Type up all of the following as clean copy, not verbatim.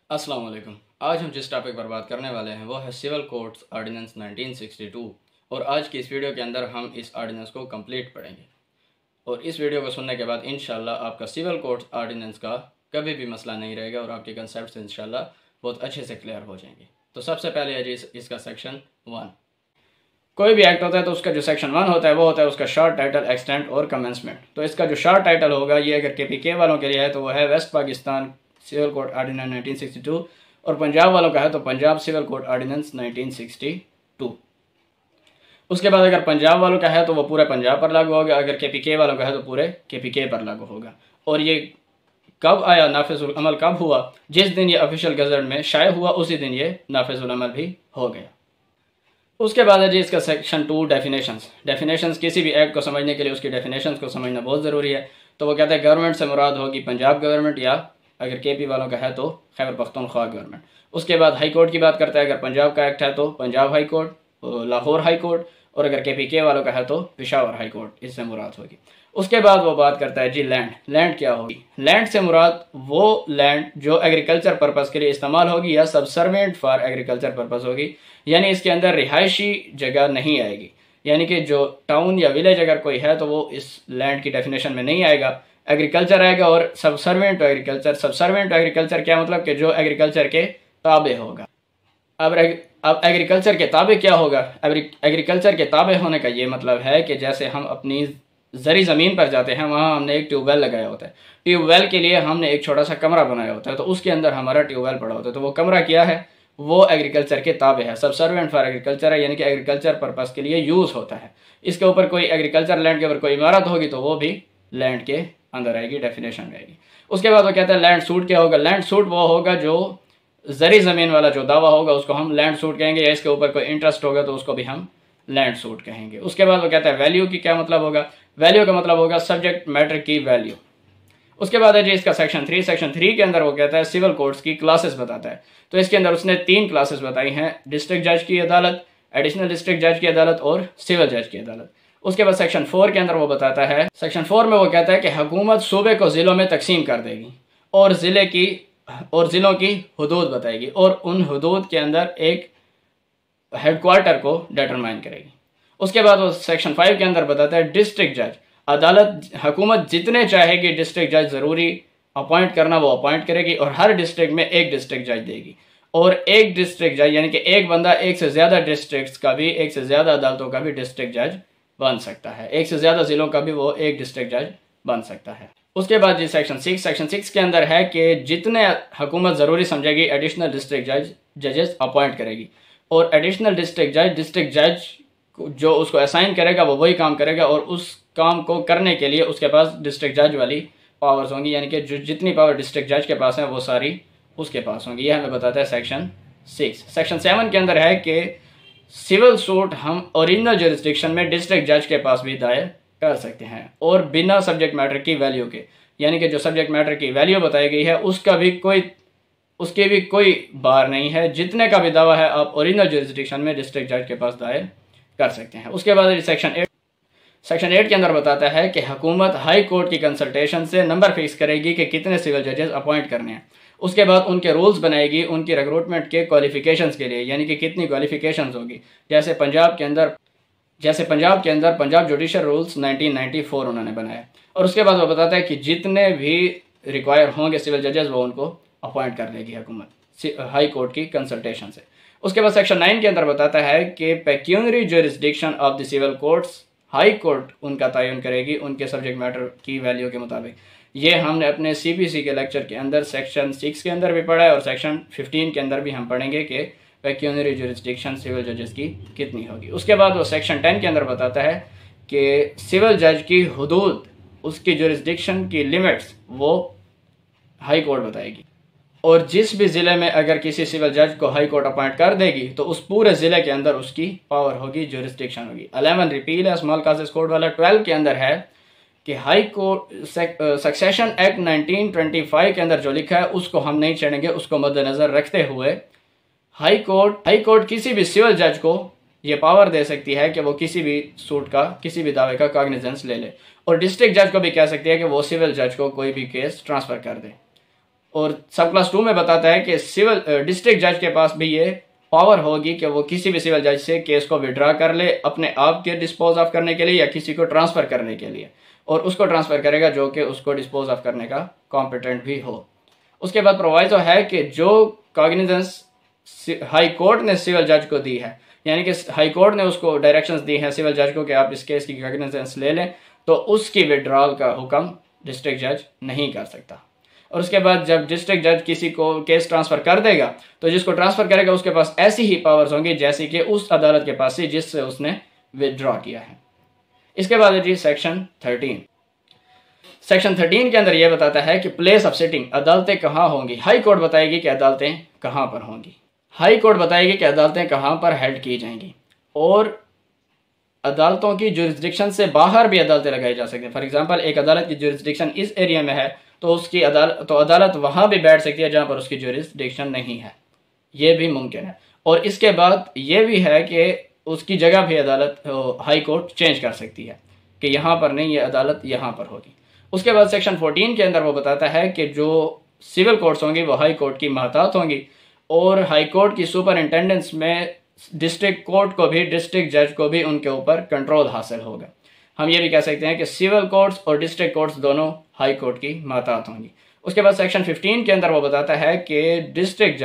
अस्सलाम वालेकुम। आज हम जिस टॉपिक पर बात करने वाले हैं वो है सिविल कोड्स ऑर्डिनेंस 1962 और आज की इस वीडियो के अंदर हम इस ऑर्डिनेंस को कंप्लीट पढ़ेंगे और इस वीडियो को सुनने के बाद इंशाल्लाह आपका सिविल कोड्स ऑर्डिनेंस का कभी भी मसला नहीं रहेगा और आपके कंसेप्ट इंशाल्लाह बहुत अच्छे से क्लियर हो जाएंगे। तो सबसे पहले है जी इसका सेक्शन 1। कोई भी एक्ट होता है तो उसका जो सेक्शन 1 होता है वो होता है उसका शॉर्ट टाइटल, एक्सटेंट और कमेंसमेंट। तो इसका जो शॉर्ट टाइटल होगा ये अगर KPK वालों के लिए है तो वो है West Pakistan civil code ordinance 1962 और पंजाब वालों का है तो पंजाब सिविल कोड ऑर्डिनेंस 1962। उसके बाद अगर पंजाब वालों का है तो वो पूरे पंजाब पर लागू होगा, अगर KPK वालों का है तो पूरे KPK पर लागू होगा। और ये कब आया, नाफिजुल अमल कब हुआ? जिस दिन ये ऑफिशियल गजट में शाये हुआ उसी दिन ये नाफिजुल अमल भी हो गया। उसके बाद है जी इसका सेक्शन 2 डेफिनेशंस। किसी भी एक्ट को समझने के लिए उसकी डेफिनेशंस को समझना बहुत ज़रूरी है। तो वो कहते हैं गवर्नमेंट से मुराद होगी पंजाब गवर्नमेंट या अगर KP वालों का है तो खैबर पख्तूनख्वा गवर्नमेंट। उसके बाद हाई कोर्ट की बात करता है, अगर पंजाब का एक्ट है तो Punjab high court, Lahore high court और अगर KPK वालों का है तो पेशावर हाई कोर्ट, इससे मुराद होगी। उसके बाद वो बात करता है जी लैंड क्या होगी। लैंड से मुराद वो लैंड जो एग्रीकल्चर पर्पज़ के लिए इस्तेमाल होगी या सबसर्वेंट फॉर एग्रीकल्चर पर्पज़ होगी, यानी इसके अंदर रिहायशी जगह नहीं आएगी। यानी कि जो टाउन या विलेज अगर कोई है तो वो इस लैंड की डेफिनेशन में नहीं आएगा, एग्रीकल्चर आएगा। और सबसर्वेंट एग्रीकल्चर क्या मतलब कि जो एग्रीकल्चर के ताबे होगा। अब एग्रीकल्चर के ताबे क्या होगा? एग्रीकल्चर के ताबे होने का ये मतलब है कि जैसे हम अपनी ज़री ज़मीन पर जाते हैं, वहाँ हमने एक ट्यूबवेल लगाया होता है। ट्यूबवेल के लिए हमने एक छोटा सा कमरा बनाया होता है, तो उसके अंदर हमारा ट्यूबवेल पड़ा होता है। तो वो कमरा क्या है? वो एग्रीकल्चर के ताबे है, सबसर्वेंट फॉर एग्रीकल्चर है, यानी कि एग्रीकल्चर पर्पज़ के लिए यूज़ होता है। इसके ऊपर कोई एग्रीकल्चर लैंड के ऊपर कोई इमारत होगी तो वो भी लैंड के अंदर आएगी, डेफिनेशन में आएगी। उसके बाद वो कहता है लैंड सूट क्या होगा। लैंड सूट वो होगा जो ज़री ज़मीन वाला जो दावा होगा उसको हम लैंड सूट कहेंगे, या इसके ऊपर कोई इंटरेस्ट होगा तो उसको भी हम लैंड सूट कहेंगे। उसके बाद वो कहता है वैल्यू की क्या मतलब होगा। वैल्यू का मतलब होगा सब्जेक्ट मैटर की वैल्यू। उसके बाद है जी इसका सेक्शन 3 के अंदर वो कहता है सिविल कोर्ट्स की क्लासेस बताता है। तो इसके अंदर उसने 3 क्लासेस बताई हैं, डिस्ट्रिक्ट जज की अदालत, एडिशनल डिस्ट्रिक्ट जज की अदालत और सिविल जज की अदालत। उसके बाद सेक्शन 4 के अंदर वो बताता है, सेक्शन 4 में वो कहता है कि हुकूमत सूबे को ज़िलों में तकसीम कर देगी और ज़िलों की हदूद बताएगी और उन हदूद के अंदर एक हेडक्वार्टर को डिटरमाइन करेगी। उसके बाद वो सेक्शन 5 के अंदर बताता है डिस्ट्रिक्ट जज, अदालत हुकूमत जितने चाहेगी डिस्ट्रिक्ट जज ज़रूरी अपॉइंट करना वो अपॉइंट करेगी और हर डिस्ट्रिक्ट में एक डिस्ट्रिक्ट जज देगी। और एक डिस्ट्रिक्ट जज यानी कि एक बंदा एक से ज़्यादा डिस्ट्रिक्ट्स का भी, एक से ज़्यादा अदालतों का भी डिस्ट्रिक्ट जज बन सकता है, एक से ज़्यादा ज़िलों का भी वो एक डिस्ट्रिक्ट जज बन सकता है। उसके बाद जी सेक्शन 6 के अंदर है कि जितने हुकूमत ज़रूरी समझेगी एडिशनल डिस्ट्रिक्ट जजेस अपॉइंट करेगी और एडिशनल डिस्ट्रिक्ट जज जो उसको असाइन करेगा वो वही काम करेगा और उस काम को करने के लिए उसके पास डिस्ट्रिक्ट जज वाली पावर्स होंगी, यानी कि जो जितनी पावर डिस्ट्रिक्ट जज के पास है वो सारी उसके पास होंगी। यह हमें बताता है सेक्शन 6। सेक्शन 7 के अंदर है कि सिविल सूट हम ओरिजिनल जुरिस्डिक्शन में डिस्ट्रिक्ट जज के पास भी दायर कर सकते हैं और बिना सब्जेक्ट मैटर की वैल्यू के, यानी कि जो सब्जेक्ट मैटर की वैल्यू बताई गई है उसके भी कोई बार नहीं है। जितने का भी दावा है आप ओरिजिनल जुरिस्डिक्शन में डिस्ट्रिक्ट जज के पास दायर कर सकते हैं। उसके बाद सेक्शन 8 के अंदर बताता है कि हुकूमत हाई कोर्ट की कंसल्टेशन से नंबर फिक्स करेगी कि कितने सिविल जजेस अपॉइंट करने हैं। उसके बाद उनके रूल्स बनाएगी उनकी रिक्रूटमेंट के क्वालिफिकेशंस के लिए, यानी कि कितनी क्वालिफिकेशंस होगी। जैसे पंजाब के अंदर पंजाब जुडिशल रूल्स 1994 उन्होंने बनाया। और उसके बाद वो बताता है कि जितने भी रिक्वायर होंगे सिविल जजेस वो उनको अपॉइंट कर देगी हुकूमत हाई कोर्ट की कंसल्टेशन से। उसके बाद सेक्शन 9 के अंदर बताता है कि pecuniary jurisdiction of the civil courts, high court उनका तयन करेगी उनके सब्जेक्ट मैटर की वैल्यू के मुताबिक। ये हमने अपने CPC के लेक्चर के अंदर सेक्शन 6 के अंदर भी पढ़ा है और सेक्शन 15 के अंदर भी हम पढ़ेंगे कि पेक्यूनरी जुरिस्डिक्शन सिविल जजेस की कितनी होगी। उसके बाद वो सेक्शन 10 के अंदर बताता है कि सिविल जज की हदूद, उसकी जुरिस्डिक्शन की लिमिट्स वो हाई कोर्ट बताएगी और जिस भी ज़िले में अगर किसी सिविल जज को हाई कोर्ट अपॉइंट कर देगी तो उस पूरे ज़िले के अंदर उसकी पावर होगी, जुरिस्डिक्शन होगी। 11 रिपील है स्मॉल काजेस कोड वाला। 12 के अंदर है कि हाई कोर्ट सक्सेशन एक्ट 1925 के अंदर जो लिखा है उसको हम नहीं छेड़ेंगे, उसको मद्देनज़र रखते हुए हाई कोर्ट किसी भी सिविल जज को ये पावर दे सकती है कि वो किसी भी सूट का, किसी भी दावे का कॉग्निजेंस ले ले और डिस्ट्रिक्ट जज को भी कह सकती है कि वो सिविल जज को कोई भी केस ट्रांसफ़र कर दे। और सब क्लास 2 में बताता है कि सिविल डिस्ट्रिक्ट जज के पास भी ये पावर होगी कि वो किसी भी सिविल जज से केस को विड्रा कर ले अपने आप के डिस्पोज ऑफ करने के लिए या किसी को ट्रांसफ़र करने के लिए, और उसको ट्रांसफ़र करेगा जो कि उसको डिस्पोज ऑफ करने का कॉम्पिटेंट भी हो। उसके बाद प्रोवाइजो है कि जो कॉग्निजेंस हाई कोर्ट ने सिविल जज को दी है, यानी कि हाई कोर्ट ने उसको डायरेक्शंस दी हैं सिविल जज को कि आप इस केस की कॉग्निजेंस ले लें, तो उसकी विड्रॉल का हुक्म डिस्ट्रिक्ट जज नहीं कर सकता। और उसके बाद जब डिस्ट्रिक्ट जज किसी को केस ट्रांसफ़र कर देगा तो जिसको ट्रांसफ़र करेगा उसके पास ऐसी ही पावर्स होंगी जैसी कि उस अदालत के पास थी जिससे उसने विदड्रॉ किया है। इसके बाद है जी सेक्शन 13। सेक्शन 13 के अंदर यह बताता है कि प्लेस ऑफ सिटिंग, अदालतें कहाँ होंगी। हाई कोर्ट बताएगी कि अदालतें कहाँ पर होंगी। हाई कोर्ट बताएगी कि अदालतें कहाँ पर हेल्ड की जाएंगी, और अदालतों की जुरिस्डिक्शन से बाहर भी अदालतें लगाई जा सकती हैं। फॉर एग्जांपल एक अदालत की जुरिस्डिक्शन इस एरिया में है तो उसकी अदालत वहाँ भी बैठ सकती है जहाँ पर उसकी जुरिस्डिक्शन नहीं है, ये भी मुमकिन है। और इसके बाद ये भी है कि उसकी जगह भी अदालत हाई कोर्ट चेंज कर सकती है कि यहाँ पर नहीं, ये अदालत यहाँ पर होगी। उसके बाद सेक्शन 14 के अंदर वो बताता है कि जो सिविल कोर्ट्स होंगी वो हाई कोर्ट की महतात होंगी, और हाई कोर्ट की सुपरिंटेंडेंस में डिस्ट्रिक्ट कोर्ट को भी, डिस्ट्रिक्ट जज को भी उनके ऊपर कंट्रोल हासिल होगा। हम ये भी कह सकते हैं कि सिविल कोर्ट्स और डिस्ट्रिक्ट कोर्ट्स दोनों हाई कोर्ट की महतात होंगी। उसके बाद सेक्शन 15 के अंदर वो बताता है कि डिस्ट्रिक्ट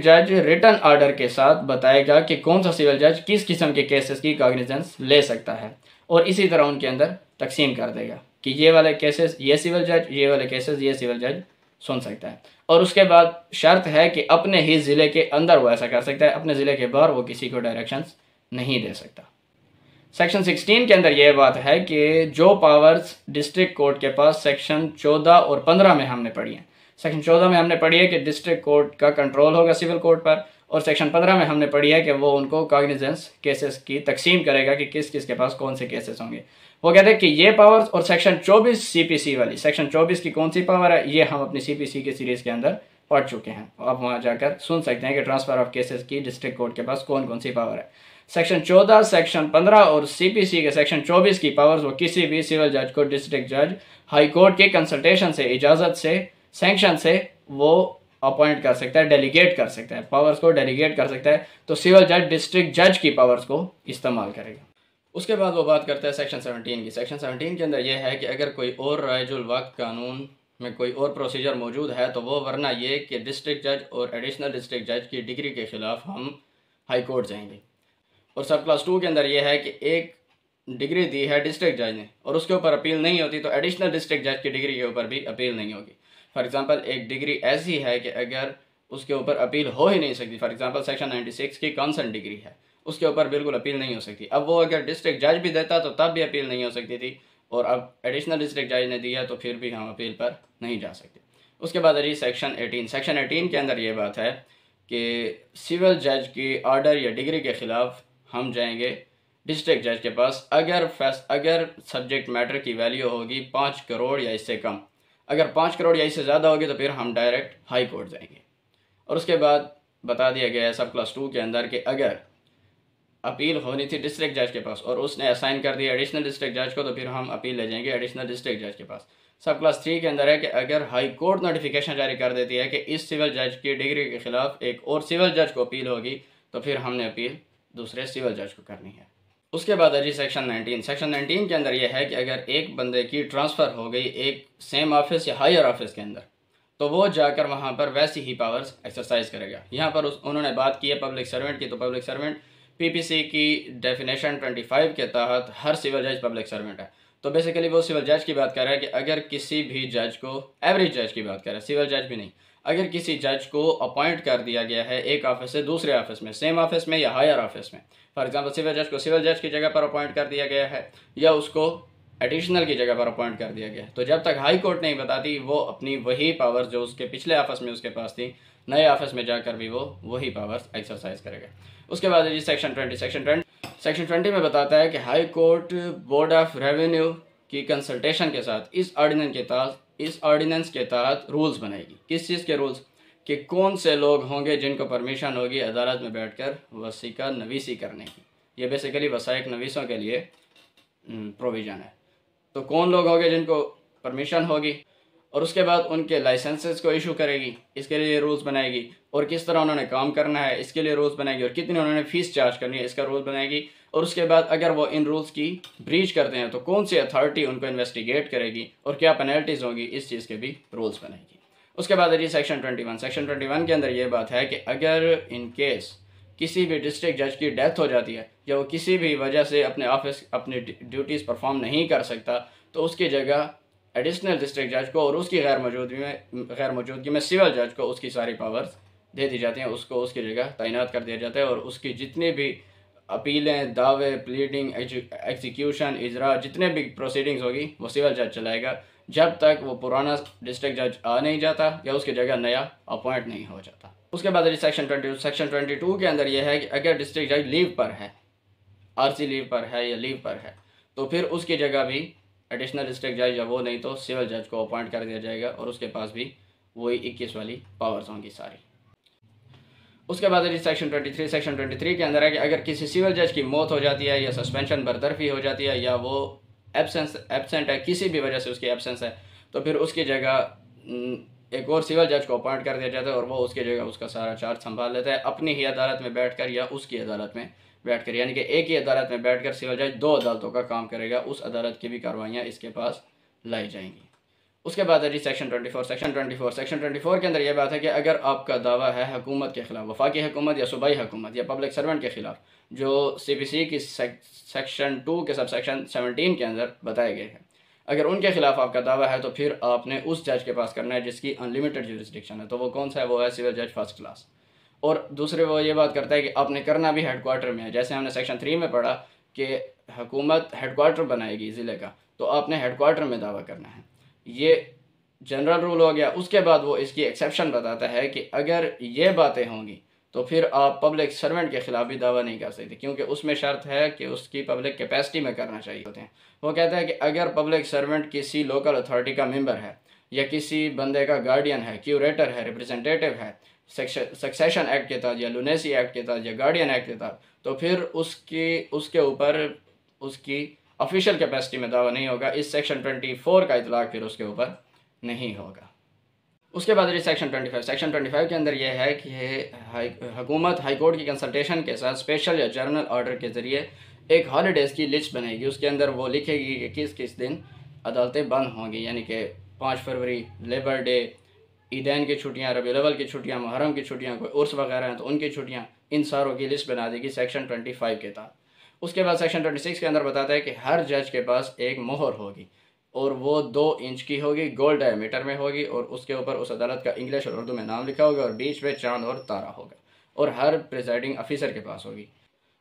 जज रिटन ऑर्डर के साथ बताएगा कि कौन सा सिविल जज किस किस्म के केसेस की कॉग्निजेंस ले सकता है, और इसी तरह उनके अंदर तकसीम कर देगा कि ये वाले केसेस ये सिविल जज, ये वाले केसेस ये सिविल जज सुन सकता है। और उसके बाद शर्त है कि अपने ही ज़िले के अंदर वो ऐसा कर सकता है, अपने ज़िले के बाहर वो किसी को डायरेक्शंस नहीं दे सकता। सेक्शन 16 के अंदर यह बात है कि जो पावर्स डिस्ट्रिक्ट कोर्ट के पास सेक्शन 14 और 15 में हमने पढ़ी हैं। सेक्शन 14 में हमने पढ़ी है कि डिस्ट्रिक्ट कोर्ट का कंट्रोल होगा सिविल कोर्ट पर, और सेक्शन 15 में हमने पढ़ी है कि वो उनको कॉग्निजेंस केसेस की तकसीम करेगा कि किस किस के पास कौन से केसेस होंगे। वो कहते हैं कि ये पावर्स, और सेक्शन 24 CPC वाली, सेक्शन 24 की कौन सी पावर है ये हम अपनी CPC की सीरीज़ के अंदर पढ़ चुके हैं। आप वहाँ जाकर सुन सकते हैं कि ट्रांसफ़र ऑफ केसेस की डिस्ट्रिक्ट कोर्ट के पास कौन कौन सी पावर है। सेक्शन 14, सेक्शन 15 और CPC के सेक्शन 24 की पावर्स वो किसी भी सिविल जज को डिस्ट्रिक्ट जज हाई कोर्ट के कंसल्टेशन से, इजाज़त से, सैंक्शन से वो अपॉइंट कर सकता है, डेलीगेट कर सकता है, पावर्स को डेलीगेट कर सकता है। तो सिविल जज डिस्ट्रिक्ट जज की पावर्स को इस्तेमाल करेगा। उसके बाद वो बात करता है सेक्शन 17 की। सेक्शन 17 के अंदर यह है कि अगर कोई और राइजुल वक्त कानून में कोई और प्रोसीजर मौजूद है तो वो, वरना ये कि डिस्ट्रिक्ट जज और एडिशनल डिस्ट्रिक्ट जज की डिग्री के ख़िलाफ़ हम हाई कोर्ट जाएंगे। और सब क्लास 2 के अंदर यह है कि एक डिग्री दी है डिस्ट्रिक्ट जज ने और उसके ऊपर अपील नहीं होती तो एडिशनल डिस्ट्रिक्ट जज की डिग्री के ऊपर भी अपील नहीं होगी। फॉर एग्जांपल एक डिग्री ऐसी है कि अगर उसके ऊपर अपील हो ही नहीं सकती, फॉर एग्जांपल सेक्शन 96 की कंसर्न डिग्री है, उसके ऊपर बिल्कुल अपील नहीं हो सकती। अब वो अगर डिस्ट्रिक्ट जज भी देता तो तब भी अपील नहीं हो सकती थी, और अब एडिशनल डिस्ट्रिक्ट जज ने दिया तो फिर भी हम अपील पर नहीं जा सकते। उसके बाद है सेक्शन 18। सेक्शन 18 के अंदर ये बात है कि सिविल जज की ऑर्डर या डिग्री के ख़िलाफ़ हम जाएंगे डिस्ट्रिक्ट जज के पास अगर सब्जेक्ट मैटर की वैल्यू होगी 5 करोड़ या इससे कम। अगर 5 करोड़ या इससे ज़्यादा होगी तो फिर हम डायरेक्ट हाई कोर्ट जाएंगे। और उसके बाद बता दिया गया है सब क्लास 2 के अंदर कि अगर अपील होनी थी डिस्ट्रिक्ट जज के पास और उसने असाइन कर दिया एडिशनल डिस्ट्रिक्ट जज को तो फिर हम अपील ले जाएंगे एडिशनल डिस्ट्रिक्ट जज के पास। सब क्लास 3 के अंदर है कि अगर हाई कोर्ट नोटिफिकेशन जारी कर देती है कि इस सिविल जज की डिग्री के ख़िलाफ़ एक और सिविल जज को अपील होगी तो फिर हमने अपील दूसरे सिविल जज को करनी है। उसके बाद है जी सेक्शन 19। सेक्शन 19 के अंदर यह है कि अगर एक बंदे की ट्रांसफ़र हो गई एक सेम ऑफिस या हायर ऑफिस के अंदर तो वो जाकर वहाँ पर वैसी ही पावर्स एक्सरसाइज करेगा। यहाँ पर उन्होंने बात की है पब्लिक सर्वेंट की, तो पब्लिक सर्वेंट PPC की डेफिनेशन 25 के तहत हर सिविल जज पब्लिक सर्वेंट है। तो बेसिकली वो सिविल जज की बात कर रहा है कि अगर किसी भी जज को, एवरेज जज की बात कर रहा है, सिविल जज भी नहीं, अगर किसी जज को अपॉइंट कर दिया गया है एक ऑफिस से दूसरे ऑफिस में, सेम ऑफिस में या हायर ऑफिस में, फॉर एग्जांपल सिविल जज को सिविल जज की जगह पर अपॉइंट कर दिया गया है या उसको एडिशनल की जगह पर अपॉइंट कर दिया गया है, तो जब तक हाई कोर्ट नहीं बताती वो अपनी वही पावर्स जो उसके पिछले ऑफिस में उसके पास थी नए ऑफिस में जाकर भी वो वही पावर्स एक्सरसाइज करेगा। उसके बाद जी सेक्शन 20 में बताता है कि high court board of revenue की कंसल्टेशन के साथ इस ऑर्डिनेंस के तहत रूल्स बनाएगी। किस चीज़ के रूल्स? कि कौन से लोग होंगे जिनको परमिशन होगी अदालत में बैठकर वसीका नवीसी करने की। ये बेसिकली वसाइक नवीसों के लिए प्रोविज़न है। तो कौन लोग होंगे जिनको परमिशन होगी? और उसके बाद उनके लाइसेंसेस को इशू करेगी, इसके लिए रूल्स बनाएगी, और किस तरह उन्होंने काम करना है इसके लिए रूल्स बनाएगी, और कितनी उन्होंने फ़ीस चार्ज करनी है इसका रूल बनाएगी। और उसके बाद अगर वो इन रूल्स की ब्रीच करते हैं तो कौन सी अथॉरिटी उनको इन्वेस्टिगेट करेगी और क्या पेनल्टीज़ होंगी, इस चीज़ के भी रूल्स बनाएगी। उसके बाद है जी सेक्शन 21। सेक्शन 21 के अंदर ये बात है कि अगर इन केस किसी भी डिस्ट्रिक्ट जज की डेथ हो जाती है या वो किसी भी वजह से अपने ऑफिस अपनी ड्यूटीज़ परफॉर्म नहीं कर सकता, तो उसकी जगह एडिशनल डिस्ट्रिक्ट जज को और उसकी गैर मौजूदगी में सिविल जज को उसकी सारी पावर्स दे दी जाती हैं, उसको उसकी जगह तैनात कर दिया जाता है, और उसकी जितनी भी अपीलें, दावे, प्लीडिंग, एग्जीक्यूशन, इजरा, जितने भी प्रोसीडिंग्स होगी वो सिविल जज चलाएगा, जब तक वो पुराना डिस्ट्रिक्ट जज आ नहीं जाता या उसकी जगह नया अपॉइंट नहीं हो जाता। उसके बाद सेक्शन 22 के अंदर यह है कि अगर डिस्ट्रिक्ट जज लीव पर है, आरसी लीव पर है या लीव पर है, तो फिर उसकी जगह भी एडिशनल डिस्ट्रिक्ट जज या वो नहीं तो सिविल जज को अपॉइंट कर दिया जाएगा, और उसके पास भी वही 21 वाली पावर्स होंगी सारी। उसके बाद सेक्शन 23 के अंदर है कि अगर किसी सिविल जज की मौत हो जाती है या सस्पेंशन बरतरफी हो जाती है या वो एब्सेंट है, किसी भी वजह से उसकी एब्सेंस है, तो फिर उसकी जगह एक और सिविल जज को अपॉइंट कर दिया जाता है, और वो उसकी जगह उसका सारा चार्ज संभाल लेता है अपनी ही अदालत में बैठकर या उसकी अदालत में बैठकर, यानी कि एक ही अदालत में बैठकर सिविल जज दो अदालतों का काम करेगा, उस अदालत की भी कार्रवाइयाँ इसके पास लाई जाएंगी। उसके बाद है जी सेक्शन 24 के अंदर यह बात है कि अगर आपका दावा है हुकूमत के ख़िलाफ़, वफाकी हुकूमत या सूबाई हुकूमत या पब्लिक सर्वेंट के ख़िलाफ़, जो CPC की सेक्शन 2 के सब सेक्शन 17 के अंदर बताए गए हैं, अगर उनके ख़िलाफ़ आपका दावा है तो फिर आपने उस जज के पास करना है जिसकी अनलिमिटेड जुरिस्डिक्शन है। तो वो कौन सा है? वो है सिविल जज फर्स्ट क्लास। और दूसरे वो ये बात करता है कि आपने करना भी हेडक्वार्टर में है। जैसे हमने सेक्शन 3 में पढ़ा कि हुकूमत हेडक्वार्टर बनाएगी ज़िले का, तो आपने हेडक्वार्टर में दावा करना है। ये जनरल रूल हो गया। उसके बाद वो इसकी एक्सेप्शन बताता है कि अगर ये बातें होंगी तो फिर आप पब्लिक सर्वेंट के ख़िलाफ़ भी दावा नहीं कर सकते, क्योंकि उसमें शर्त है कि उसकी पब्लिक कैपेसिटी में करना चाहिए होते हैं। वो कहता है कि अगर पब्लिक सर्वेंट किसी लोकल अथॉरिटी का मेंबर है या किसी बंदे का गार्डियन है, क्यूरेटर है, रिप्रेजेंटेटिव है, सक्सेशन एक्ट के तहत या लुनेसी एक्ट के तहत या गार्डियन एक्ट के तहत, तो फिर उसके ऊपर उसकी ऑफिशियल कैपेसिटी में दावा नहीं होगा। इस सेक्शन 24 का इतलाक फिर उसके ऊपर नहीं होगा। उसके बाद सेक्शन 25 के अंदर यह है कि हुकूमत हाई कोर्ट की कंसल्टेशन के साथ स्पेशल या जर्नल ऑर्डर के ज़रिए एक हॉलीडेज़ की लिस्ट बनाएगी। उसके अंदर वो लिखेगी कि किस किस दिन अदालतें बंद होंगी, यानी कि 5 फरवरी, लेबर डे, ईदैन की छुट्टियाँ, रबीउल अव्वल की छुट्टियाँ, मुहर्रम की छुट्टियाँ, कोई उर्स वगैरह हैं तो उनकी छुट्टियाँ, इन सारों की लिस्ट बना देगी सेक्शन 25 के तहत। उसके बाद सेक्शन 26 के अंदर बताता है कि हर जज के पास एक मोहर होगी और वो 2 इंच की होगी, गोल्ड डायमीटर में होगी, और उसके ऊपर उस अदालत का इंग्लिश और उर्दू में नाम लिखा होगा और बीच में चांद और तारा होगा, और हर प्रिसाइडिंग अफिसर के पास होगी।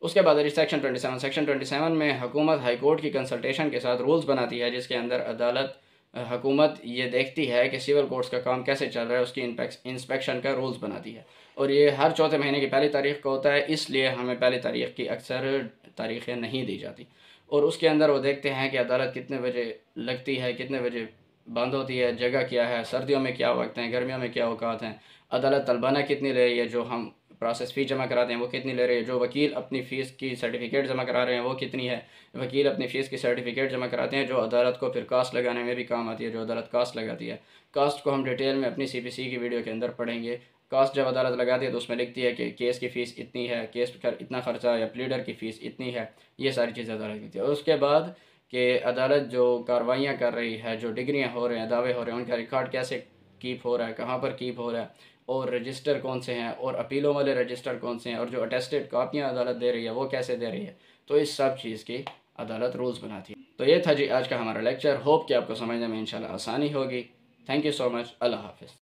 उसके बाद सेक्शन 27 में हुकूमत हाई कोर्ट की कंसल्टेशन के साथ रूल्स बनाती है, जिसके अंदर अदालत हुकूमत ये देखती है कि सिविल कोर्ट्स का काम कैसे चल रहा है, उसकी इंस्पेक्शन का रूल्स बनाती है, और ये हर चौथे महीने की पहली तारीख को होता है। इसलिए हमें पहली तारीख की अक्सर तारीखें नहीं दी जाती, और उसके अंदर वो देखते हैं कि अदालत कितने बजे लगती है, कितने बजे बंद होती है, जगह क्या है, सर्दियों में क्या वक्त हैं, गर्मियों में क्या औकात हैं, अदालत तलबाना कितनी ले रही है, जो हम प्रोसेस फ़ी जमा कराते हैं वो कितनी ले रही है, जो वकील अपनी फ़ीस की सर्टिफिकेट जमा करा रहे हैं वो कितनी है, वकील अपनी फ़ीस की सर्टिफिकेट जमा कराते हैं जो अदालत को फिर कास्ट लगाने में भी काम आती है, जो अदालत कास्ट लगाती है। कास्ट को हम डिटेल में अपनी CPC की वीडियो के अंदर पढ़ेंगे। कास्ट जब अदालत लगाती है तो उसमें लिखती है कि केस की फ़ीस इतनी है, केस पर इतना ख़र्चा, या प्लीडर की फ़ीस इतनी है, ये सारी चीज़ें अदालत लिखती है। और उसके बाद कि अदालत जो कार्रवाइयाँ कर रही है, जो डिग्रियाँ हो रहे हैं, दावे हो रहे हैं, उनका रिकॉर्ड कैसे कीप हो रहा है, कहाँ पर कीप हो रहा है, और रजिस्टर कौन से हैं, और अपीलों वाले रजिस्टर कौन से हैं, और जो अटेस्टेड कापियाँ अदालत दे रही है वो कैसे दे रही है। तो इस सब चीज़ की अदालत रूल्स बनाती है। तो ये था जी आज का हमारा लेक्चर। होप कि आपको समझने में इंशाल्लाह आसानी होगी। Thank you so much. अल्लाह हाफ़िज़।